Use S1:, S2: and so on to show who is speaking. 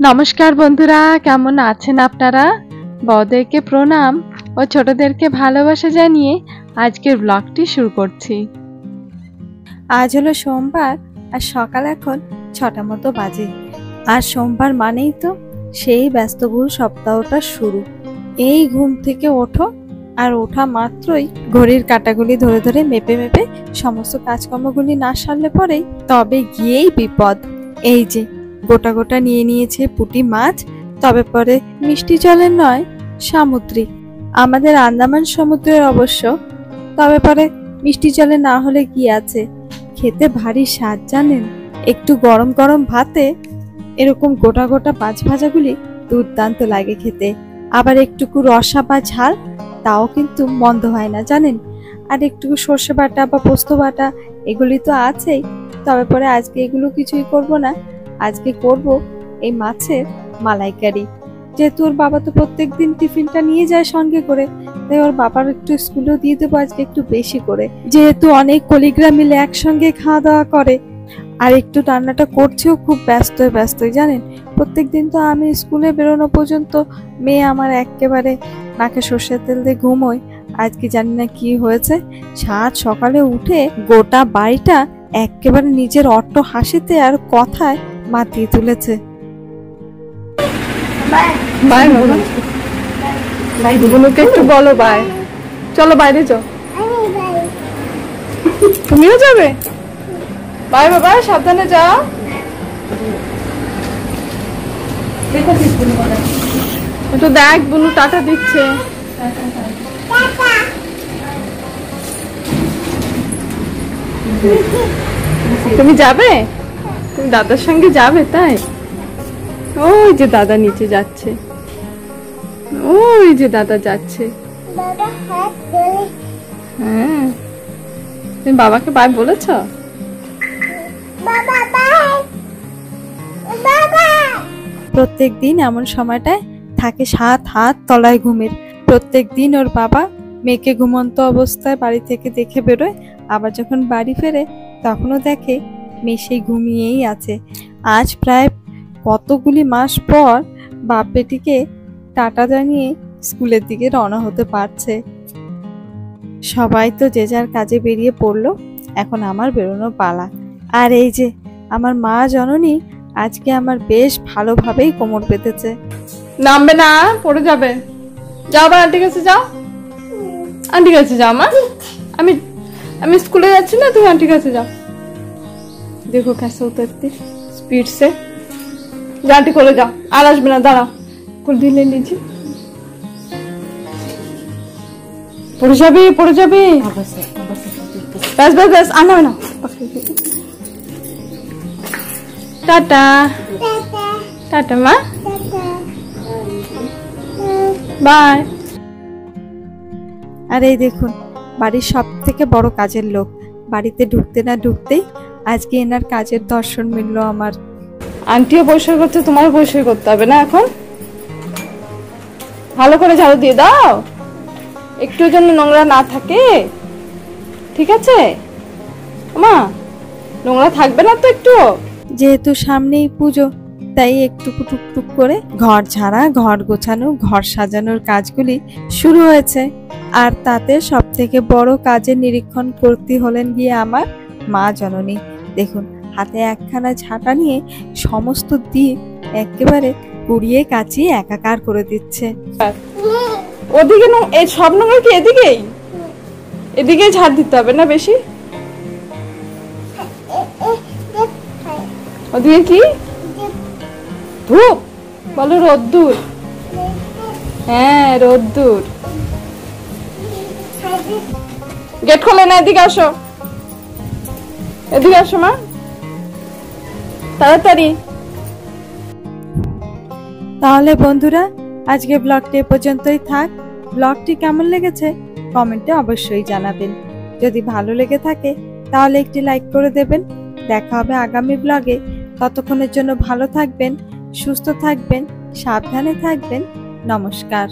S1: নমস্কার বন্ধুরা, কেমন আছেন আপনারা? বড়দেরকে প্রণাম ও ছোটদেরকে ভালোবাসা জানিয়ে আজকের ব্লগটি শুরু করছি।
S2: আজ হলো সোমবার আর সকাল এখন ৬টা মতো বাজে। আর সোমবার মানেই তো সেই ব্যস্তবহুল সপ্তাহটা শুরু। এই ঘুম থেকে ওঠো আর ওঠা মাত্রই ঘড়ির কাঁটাগুলি ধরে ধরে মেপে মেপে সমস্ত কাজকর্মগুলি না সারলে পরেই তবে গিয়েই বিপদ। এই যে গোটা গোটা নিয়ে নিয়েছে পুঁটি মাছ, তবে পরে মিষ্টি জলের নয়, সামুদ্রিক। আমাদের আন্দামান সমুদ্রের অবশ্য, তবে পরে মিষ্টি জলে না হলে কি আছে, খেতে ভারী স্বাদ জানেন। একটু গরম গরম ভাতে এরকম গোটা গোটা মাছ ভাজাগুলি দুর্দান্ত লাগে খেতে। আবার একটুকু রসা বা ঝাল, তাও কিন্তু মন্দ হয় না জানেন। আর একটুকু সর্ষে বাটা বা পোস্ত বাটা, এগুলি তো আছেই। তবে পরে আজকে এগুলো কিছুই করব না, আজকে করব এই মাছের মালাইকারি। যেহেতু ওর বাবা তো প্রত্যেক দিন টিফিনটা নিয়ে যায় সঙ্গে করে, তাই ওর বাবার একটু স্কুলেও দিয়ে দেবো আজকে একটু বেশি করে, যেহেতু অনেক কলিগরা মিলে একসঙ্গে খাওয়া দাওয়া করে। আর একটু রান্নাটা করছেও খুব ব্যস্তই জানেন। প্রত্যেক দিন তো আমি স্কুলে বেরোনো পর্যন্ত মেয়ে আমার একেবারে নাকে সর্ষের তেল দিয়ে ঘুমোয়। আজকে জানি না কি হয়েছে, সাত সকালে উঠে গোটা বাড়িটা একেবারে নিজের অট্ট হাসিতে আর কথায় মাতিয়ে তুলেছে।
S1: বাই বাবা, বাই বুনুকে একটু বলো বাই। চলো বাইরে যাও। তুমিও যাবে? বাই বাবা, সাবধানে যাও। একটু দেখ বুনু টাটা দিচ্ছে। তুমি যাবে? তুমি দাদার সঙ্গে যাবে? তাই ওই যে দাদা নিচে যাচ্ছে, ওই যে দাদা যাচ্ছে। হ্যাঁ, তুমি বাবাকে বাই বলেছ?
S2: প্রত্যেক দিন এমন সময়টায় থাকে 7 হাত তলায় ঘুমের। প্রত্যেক দিন ওর বাবা মেয়েকে ঘুমন্ত অবস্থায় বাড়ি থেকে দেখে বেরোয়, আবার যখন বাড়ি ফেরে তখনও দেখে মেয়ে সেই ঘুমিয়েই আছে। আজ প্রায় কতগুলি মাস পর বাপ বেটিকে টাটা জানিয়ে স্কুলের দিকে রওনা হতে পারছে। সবাই তো যে যার কাজে বেরিয়ে পড়লো, এখন আমার বেরোনোর পালা। আর এই যে আমার মা জননী আজকে আমার বেশ ভালোভাবেই কোমর পেতেছে।
S1: নামবে না, পড়ে যাবে। যাও বা আন্টি কাছে যাও, আন্টি কাছে যাও। মা আমি আমি स्कूले যাচ্ছি না, তুমি आंटी কাছে যাও। देखो कैसे उतरती स्पीड से। जा आंटी कोले जाओ, আর আসবে না, দাঁড়াও। কোল দিলে নিচে পড়ে যাবে, পড়ে যাবে। ব্যাস ব্যাস ব্যাস, আর নামে না। টাটা টাটা মা, বাই।
S2: আর এই দেখুন বাড়ির সব থেকে বড় কাজের লোক বাড়িতে ঢুকতে না ঢুকতেই আজকে এনার কাজের দর্শন মিললো আমার।
S1: আন্টিও পরিষ্কার করছে, তোমারও পরিষ্কার করতে হবে না এখন? ভালো করে ঝাড়ু দিয়ে দাও, একটু যেন নোংরা না থাকে, ঠিক আছে মা? নোংরা থাকবে না তো একটু?
S2: যেহেতু সামনেই পুজো, তাই একটু টুকটুক করে ঘর ঝাড়া, ঘর গোছানো, ঘর সাজানোর কাজগুলি শুরু হয়েছে। আর তাতে সব থেকে বড় কাজের নিরীক্ষণ করতে হলেন গিয়ে আমার মা জননী। দেখুন হাতে একখানা ঝাঁটা নিয়ে সমস্ত দিক একেবারে কুড়িয়ে কাচিয়ে একাকার করে দিচ্ছে।
S1: ওদিকে এই সব নোংরা কি এদিকেই? এদিকে ঝাড় দিতে হবে না বেশি? ওদিকে কি ধূপ বলো? রোদ্দুর। হ্যাঁ রোদ্দুর। গেট খোলে না, এদিকে আসো, এদিকে আসো মা, তাড়াতাড়ি।
S2: তাহলে বন্ধুরা আজকে ব্লগটি এ পর্যন্তই থাক। ব্লগটি কেমন লেগেছে কমেন্টে অবশ্যই জানাবেন। যদি ভালো লেগে থাকে তাহলে একটি লাইক করে দেবেন। দেখা হবে আগামী ব্লগে। ততক্ষণের জন্য ভালো থাকবেন, সুস্থ থাকবেন, সাবধানে থাকবেন। নমস্কার।